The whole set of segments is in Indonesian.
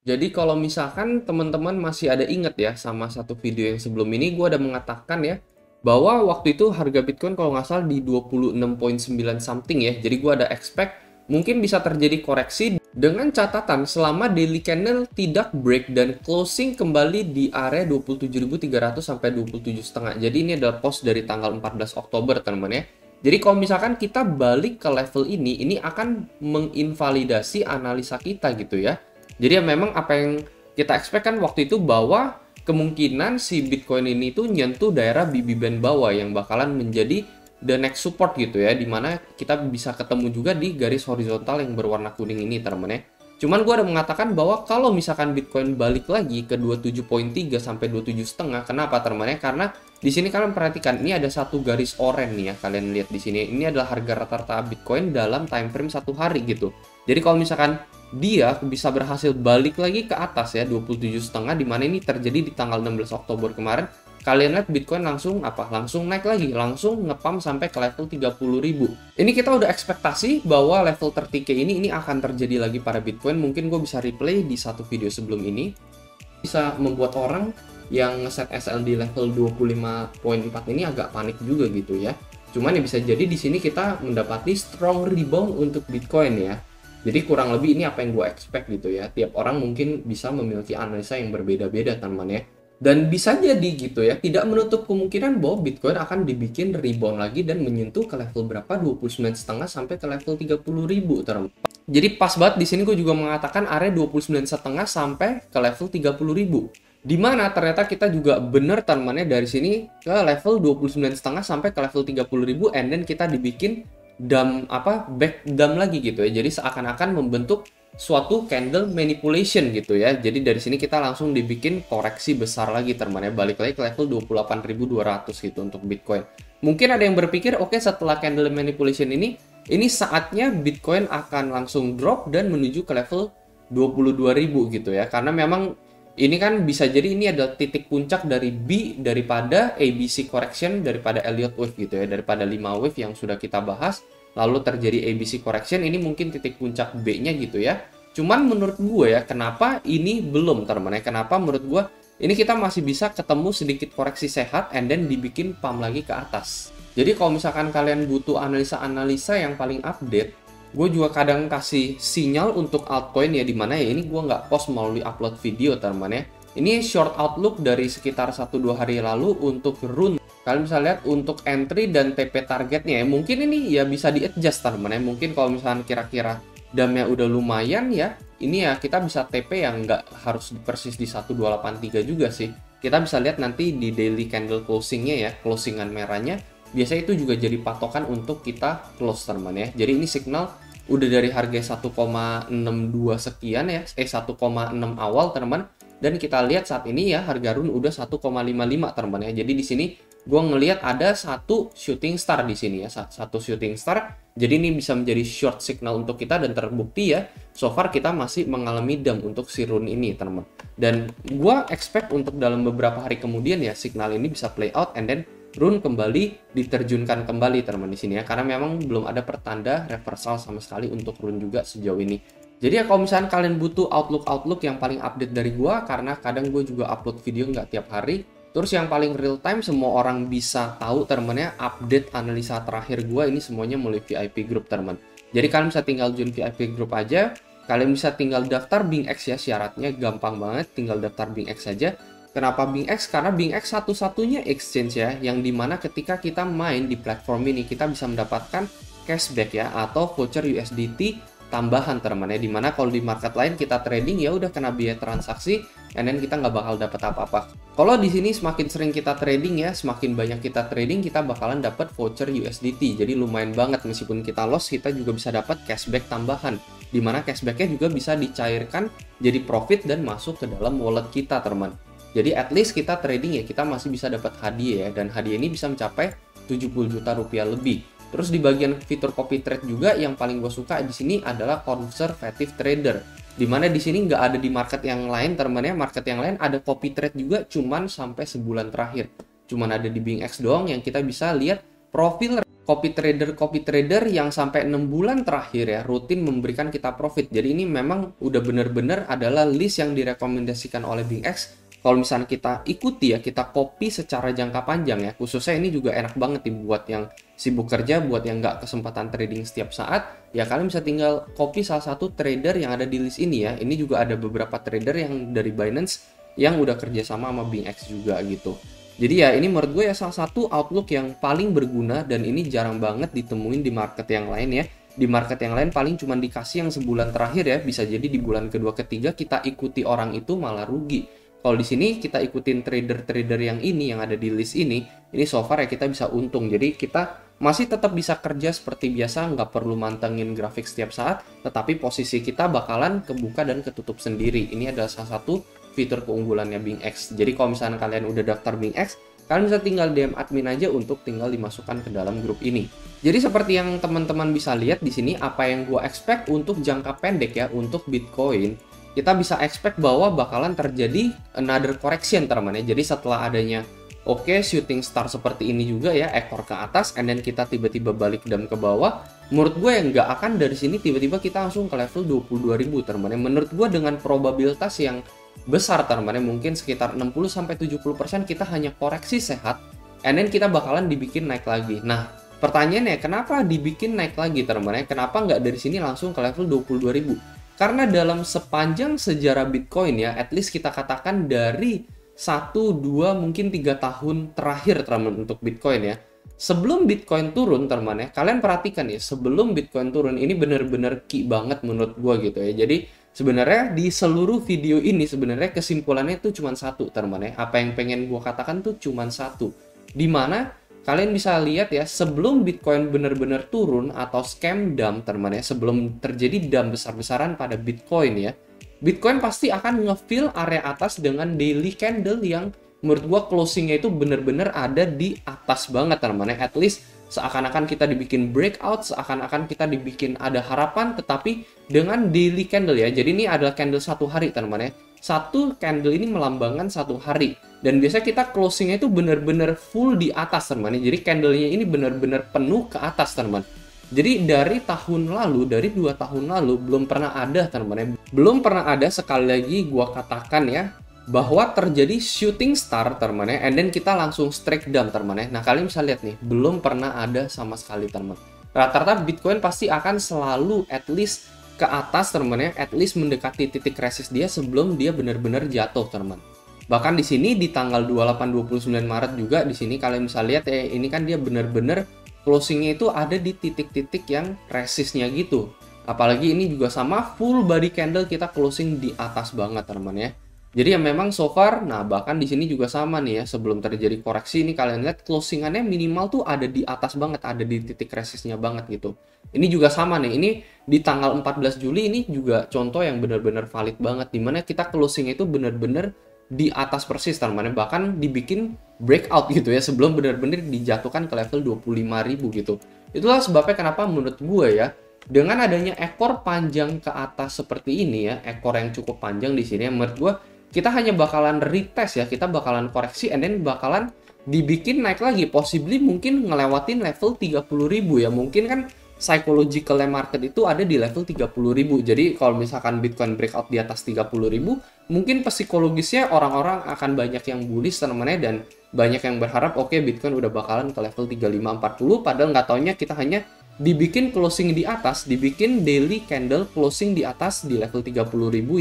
Jadi kalau misalkan teman-teman masih ada inget ya sama satu video yang sebelum ini, gue ada mengatakan ya bahwa waktu itu harga Bitcoin kalau nggak salah di 26,9 something ya. Jadi gue ada expect mungkin bisa terjadi koreksi dengan catatan selama daily candle tidak break dan closing kembali di area 27.300 sampai 27,5. Jadi ini adalah post dari tanggal 14 Oktober teman-teman ya. Jadi kalau misalkan kita balik ke level ini akan menginvalidasi analisa kita gitu ya. Jadi ya memang apa yang kita expect kan waktu itu bahwa kemungkinan si Bitcoin ini tuh nyentuh daerah BB band bawah yang bakalan menjadi the next support gitu ya, dimana kita bisa ketemu juga di garis horizontal yang berwarna kuning ini teman-teman ya. Cuman gue ada mengatakan bahwa kalau misalkan Bitcoin balik lagi ke 27,3 sampai 27,5, kenapa teman-teman ya? Karena di sini kalian perhatikan ini ada satu garis oranye nih ya, kalian lihat di sini. Ini adalah harga rata-rata Bitcoin dalam time frame satu hari gitu. Jadi kalau misalkan dia bisa berhasil balik lagi ke atas ya 27,5, di mana ini terjadi di tanggal 16 Oktober kemarin, kalian lihat Bitcoin langsung naik lagi, langsung ngepump sampai ke level 30.000. Ini kita udah ekspektasi bahwa level tertinggi ini akan terjadi lagi pada Bitcoin. Mungkin gue bisa replay di satu video sebelum ini, bisa membuat orang yang ngeset SL di level 25,4 ini agak panik juga gitu ya. Cuman ya bisa jadi di sini kita mendapati strong rebound untuk Bitcoin ya. Jadi kurang lebih ini apa yang gue expect gitu ya. Tiap orang mungkin bisa memiliki analisa yang berbeda-beda teman-teman ya. Dan bisa jadi gitu ya, tidak menutup kemungkinan bahwa Bitcoin akan dibikin rebound lagi dan menyentuh ke level berapa? 29,5 sampai ke level 30.000 teman. Jadi pas banget di sini gue juga mengatakan area 29,5 sampai ke level 30.000. Dimana ternyata kita juga bener teman-temannya dari sini ke level 29,5 sampai ke level 30.000 and then kita dibikin back dump lagi gitu ya. Jadi seakan-akan membentuk suatu candle manipulation gitu ya. Jadi dari sini kita langsung dibikin koreksi besar lagi teman-teman ya. Balik lagi ke level 28.200 gitu untuk Bitcoin. Mungkin ada yang berpikir oke, setelah candle manipulation ini saatnya Bitcoin akan langsung drop dan menuju ke level 22.000 gitu ya. Karena memang ini kan bisa jadi ini adalah titik puncak dari daripada ABC correction, daripada Elliott wave gitu ya, daripada 5 wave yang sudah kita bahas, lalu terjadi ABC correction, ini mungkin titik puncak B-nya gitu ya. Cuman menurut gue ya, kenapa ini belum teman-teman ya, kenapa menurut gue ini kita masih bisa ketemu sedikit koreksi sehat and then dibikin pump lagi ke atas. Jadi kalau misalkan kalian butuh analisa-analisa yang paling update, gue juga kadang kasih sinyal untuk altcoin ya, dimana ya ini gue nggak post melalui upload video teman-teman ya. Ini short outlook dari sekitar 1-2 hari lalu untuk rune. Kalian bisa lihat untuk entry dan TP targetnya ya. Mungkin ini ya bisa di adjust teman-teman ya. Mungkin kalau misalkan kira-kira damnya udah lumayan ya, ini ya kita bisa TP yang nggak harus persis di 1283 juga sih. Kita bisa lihat nanti di daily candle closingnya ya, closingan merahnya. Biasanya itu juga jadi patokan untuk kita close teman ya. Jadi ini signal udah dari harga 1,62 sekian ya, 1,6 awal teman. Dan kita lihat saat ini ya harga rune udah 1,55 teman ya. Jadi di sini gue ngelihat ada satu shooting star di sini ya, satu shooting star. Jadi ini bisa menjadi short signal untuk kita dan terbukti ya. So far kita masih mengalami dump untuk si rune ini teman. Dan gue expect untuk dalam beberapa hari kemudian ya signal ini bisa play out and then rune kembali diterjunkan kembali teman di sini ya, karena memang belum ada pertanda reversal sama sekali untuk rune juga sejauh ini. Jadi ya kalau misalnya kalian butuh outlook yang paling update dari gua, karena kadang gue juga upload video nggak tiap hari, terus yang paling real time semua orang bisa tahu temennya update analisa terakhir gua ini semuanya melalui VIP group teman. Jadi kalian bisa tinggal join VIP group aja, kalian bisa tinggal daftar BingX ya, syaratnya gampang banget, tinggal daftar BingX saja. Kenapa BingX? Karena BingX satu-satunya exchange ya, yang dimana ketika kita main di platform ini, kita bisa mendapatkan cashback ya, atau voucher USDT tambahan teman ya, dimana kalau di market lain kita trading ya udah kena biaya transaksi, and then kita nggak bakal dapat apa-apa. Kalau di sini semakin sering kita trading ya, semakin banyak kita trading, kita bakalan dapat voucher USDT. Jadi lumayan banget, meskipun kita loss, kita juga bisa dapat cashback tambahan, dimana cashbacknya juga bisa dicairkan jadi profit dan masuk ke dalam wallet kita teman. Jadi at least kita trading ya, kita masih bisa dapat hadiah ya, dan hadiah ini bisa mencapai 70 juta rupiah lebih. Terus di bagian fitur copy trade juga yang paling gue suka di sini adalah conservative trader. Dimana di sini nggak ada di market yang lain teman-teman ya, market yang lain ada copy trade juga cuman sampai sebulan terakhir. Cuman ada di BingX doang yang kita bisa lihat profil copy trader yang sampai 6 bulan terakhir ya rutin memberikan kita profit. Jadi ini memang udah bener-bener adalah list yang direkomendasikan oleh BingX. Kalau misalnya kita ikuti ya, kita copy secara jangka panjang ya, khususnya ini juga enak banget nih buat yang sibuk kerja, buat yang nggak kesempatan trading setiap saat, ya kalian bisa tinggal copy salah satu trader yang ada di list ini ya. Ini juga ada beberapa trader yang dari Binance yang udah kerjasama sama BingX juga gitu. Jadi ya ini menurut gue ya salah satu outlook yang paling berguna dan ini jarang banget ditemuin di market yang lain ya. Di market yang lain paling cuma dikasih yang sebulan terakhir ya, bisa jadi di bulan kedua ketiga kita ikuti orang itu malah rugi. Kalau di sini kita ikutin trader-trader yang ini yang ada di list ini so far ya kita bisa untung. Jadi kita masih tetap bisa kerja seperti biasa, nggak perlu mantengin grafik setiap saat, tetapi posisi kita bakalan kebuka dan ketutup sendiri. Ini adalah salah satu fitur keunggulannya BingX. Jadi kalau misalnya kalian udah daftar BingX, kalian bisa tinggal DM admin aja untuk tinggal dimasukkan ke dalam grup ini. Jadi seperti yang teman-teman bisa lihat di sini, apa yang gue expect untuk jangka pendek ya, untuk Bitcoin, kita bisa expect bahwa bakalan terjadi another correction teman-teman ya. Jadi setelah adanya shooting star seperti ini juga ya, ekor ke atas, and then kita tiba-tiba balik dan ke bawah, menurut gue yang nggak akan dari sini tiba-tiba kita langsung ke level 22.000 teman-teman ya. Menurut gue dengan probabilitas yang besar teman-teman, mungkin sekitar 60-70% kita hanya koreksi sehat, and then kita bakalan dibikin naik lagi. Nah, pertanyaannya kenapa dibikin naik lagi teman-teman? Kenapa nggak dari sini langsung ke level 22.000? Karena dalam sepanjang sejarah Bitcoin ya, at least kita katakan dari 1, 2, mungkin 3 tahun terakhir teman-teman untuk Bitcoin ya. Sebelum Bitcoin turun teman-teman ya, kalian perhatikan ya, sebelum Bitcoin turun ini bener-bener key banget menurut gua gitu ya. Jadi sebenarnya di seluruh video ini sebenarnya kesimpulannya itu cuma satu teman-teman ya. Apa yang pengen gua katakan tuh cuma satu. Dimana kalian bisa lihat ya, sebelum Bitcoin benar-benar turun atau scam dump teman-teman ya, sebelum terjadi dump besar-besaran pada Bitcoin ya, Bitcoin pasti akan nge-fill area atas dengan daily candle yang menurut gua closingnya itu benar-benar ada di atas banget teman-teman ya. At least seakan-akan kita dibikin breakout, seakan-akan kita dibikin ada harapan, tetapi dengan daily candle ya. Jadi ini adalah candle satu hari teman-teman ya. Satu candle ini melambangkan satu hari, dan biasanya kita closingnya itu benar-benar full di atas teman-teman. Jadi candlenya ini benar-benar penuh ke atas teman-teman. Jadi dari tahun lalu, dari 2 tahun lalu belum pernah ada teman-teman, belum pernah ada, sekali lagi gua katakan ya, bahwa terjadi shooting star teman-teman, and then kita langsung strike down teman-teman. Nah kalian bisa lihat nih, belum pernah ada sama sekali teman-teman. Rata-rata Bitcoin pasti akan selalu at least ke atas teman-teman ya, at least mendekati titik resist dia sebelum dia benar-benar jatuh teman-teman. Bahkan di sini di tanggal 28-29 Maret juga di sini kalian bisa lihat ya, ini kan dia benar-benar closingnya itu ada di titik-titik yang resistnya gitu. Apalagi ini juga sama, full body candle kita closing di atas banget teman-teman ya. Jadi ya memang so far, nah bahkan di sini juga sama nih ya, sebelum terjadi koreksi ini kalian lihat closingannya minimal tuh ada di atas banget, ada di titik resistnya banget gitu. Ini juga sama nih, ini di tanggal 14 Juli ini juga contoh yang benar-benar valid banget, dimana kita closing itu benar-benar di atas persis teman-teman, bahkan dibikin breakout gitu ya, sebelum benar-benar dijatuhkan ke level 25.000 gitu. Itulah sebabnya kenapa menurut gue ya, dengan adanya ekor panjang ke atas seperti ini ya, ekor yang cukup panjang di sini, menurut gue kita hanya bakalan retest ya, kita bakalan koreksi and then bakalan dibikin naik lagi, possibly mungkin ngelewatin level 30.000 ya. Mungkin kan psychological market itu ada di level 30.000. Jadi kalau misalkan Bitcoin breakout di atas 30.000, mungkin psikologisnya orang-orang akan banyak yang bullish teman-teman, dan banyak yang berharap Bitcoin udah bakalan ke level 35-40, padahal nggak taunya kita hanya dibikin closing di atas, dibikin daily candle closing di atas di level 30.000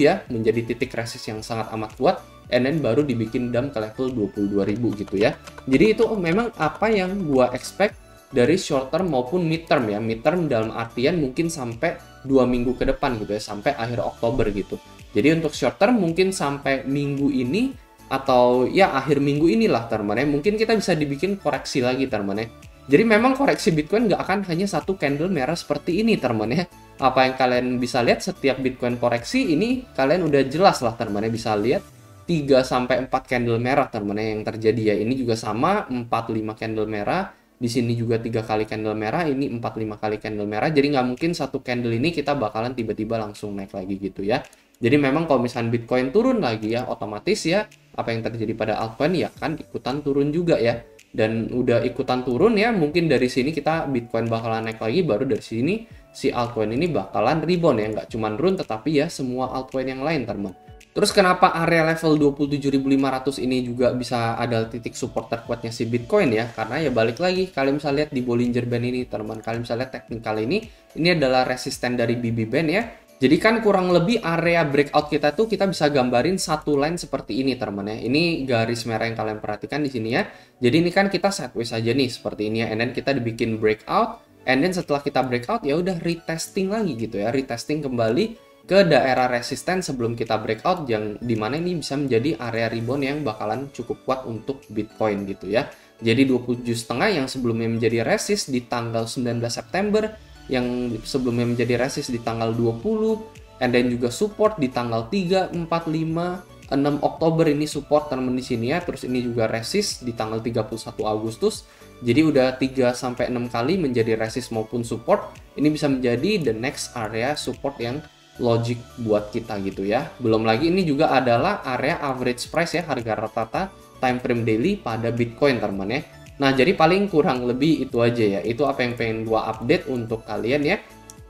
ya, menjadi titik resist yang sangat amat kuat, and then baru dibikin dump ke level 22.000 gitu ya. Jadi itu memang apa yang gua expect dari short term maupun mid term ya. Mid term dalam artian mungkin sampai 2 minggu ke depan gitu ya, sampai akhir Oktober gitu. Jadi untuk short term mungkin sampai minggu ini atau ya akhir minggu inilah teman-teman ya, mungkin kita bisa dibikin koreksi lagi teman-teman ya. Jadi memang koreksi Bitcoin nggak akan hanya satu candle merah seperti ini teman-teman ya. Apa yang kalian bisa lihat setiap Bitcoin koreksi ini, kalian udah jelas lah teman-teman ya, bisa lihat 3-4 candle merah teman-teman ya yang terjadi ya. Ini juga sama, 4-5 candle merah. Di sini juga 3 kali candle merah, ini 4-5 kali candle merah. Jadi nggak mungkin satu candle ini kita bakalan tiba-tiba langsung naik lagi gitu ya. Jadi memang kalau misalnya Bitcoin turun lagi ya, otomatis ya apa yang terjadi pada altcoin ya kan ikutan turun juga ya. dan udah ikutan turun ya, mungkin dari sini kita Bitcoin bakalan naik lagi, baru dari sini si altcoin ini bakalan rebound ya, nggak cuma run tetapi ya semua altcoin yang lain teman. Terus kenapa area level 27.500 ini juga bisa ada titik support terkuatnya si Bitcoin ya? Karena ya balik lagi, kalian bisa lihat di Bollinger Band ini teman, kalian bisa lihat teknikal ini adalah resisten dari BB Band ya. Jadi kan kurang lebih area breakout kita tuh kita bisa gambarin satu line seperti ini teman ya. Ini garis merah yang kalian perhatikan di sini ya. Jadi ini kan kita sideways aja nih seperti ini ya. And then kita dibikin breakout. And then setelah kita breakout ya udah retesting lagi gitu ya. Retesting kembali ke daerah resisten sebelum kita breakout yang dimana ini bisa menjadi area rebound yang bakalan cukup kuat untuk Bitcoin gitu ya. Jadi 27,5 yang sebelumnya menjadi resist di tanggal 19 September, yang sebelumnya menjadi resist di tanggal 20, and then juga support di tanggal 3, 4, 5, 6 Oktober ini support teman di sini ya. Terus ini juga resist di tanggal 31 Agustus. Jadi udah 3 sampai 6 kali menjadi resist maupun support. Ini bisa menjadi the next area support yang logik buat kita gitu ya. Belum lagi ini juga adalah area average price ya, harga rata-rata time frame daily pada Bitcoin teman ya. Nah, jadi paling kurang lebih itu aja ya. Itu apa yang pengen gua update untuk kalian ya.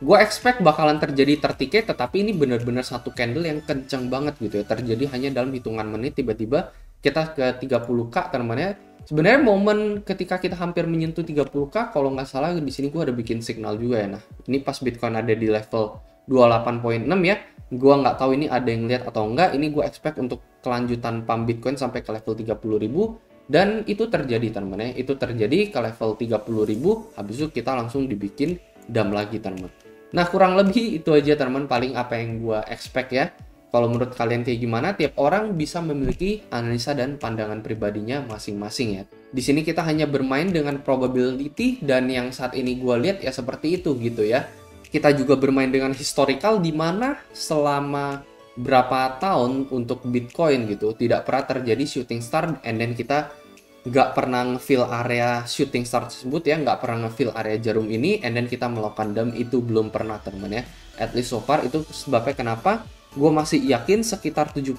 Gua expect bakalan terjadi tertiket, tetapi ini benar-benar satu candle yang kenceng banget gitu ya. Terjadi hanya dalam hitungan menit, tiba-tiba kita ke 30K teman ya. Sebenarnya momen ketika kita hampir menyentuh 30K, kalau nggak salah di sini gua ada bikin signal juga ya. Nah, ini pas Bitcoin ada di level 28,6 ya. Gua nggak tahu ini ada yang lihat atau enggak. Ini gua expect untuk kelanjutan pump Bitcoin sampai ke level 30.000. Dan itu terjadi teman-teman ya, itu terjadi ke level 30.000, habis itu kita langsung dibikin dam lagi teman-teman. Nah kurang lebih itu aja teman-teman, paling apa yang gue expect ya. Kalau menurut kalian kayak gimana, tiap orang bisa memiliki analisa dan pandangan pribadinya masing-masing ya. Di sini kita hanya bermain dengan probability, dan yang saat ini gue lihat ya seperti itu gitu ya. Kita juga bermain dengan historical, di mana selama berapa tahun untuk Bitcoin gitu tidak pernah terjadi shooting star, and then kita nggak pernah nge-fill area shooting star tersebut ya, nggak pernah nge-fill area jarum ini, and then kita melakukan dump, itu belum pernah teman ya. At least so far, itu sebabnya kenapa gue masih yakin sekitar 70%,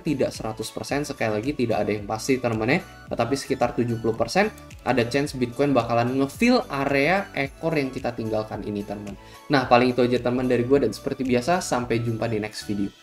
tidak 100%, sekali lagi tidak ada yang pasti teman ya, tetapi sekitar 70% ada chance Bitcoin bakalan nge-fill area ekor yang kita tinggalkan ini teman. Nah paling itu aja teman dari gue, dan seperti biasa sampai jumpa di next video.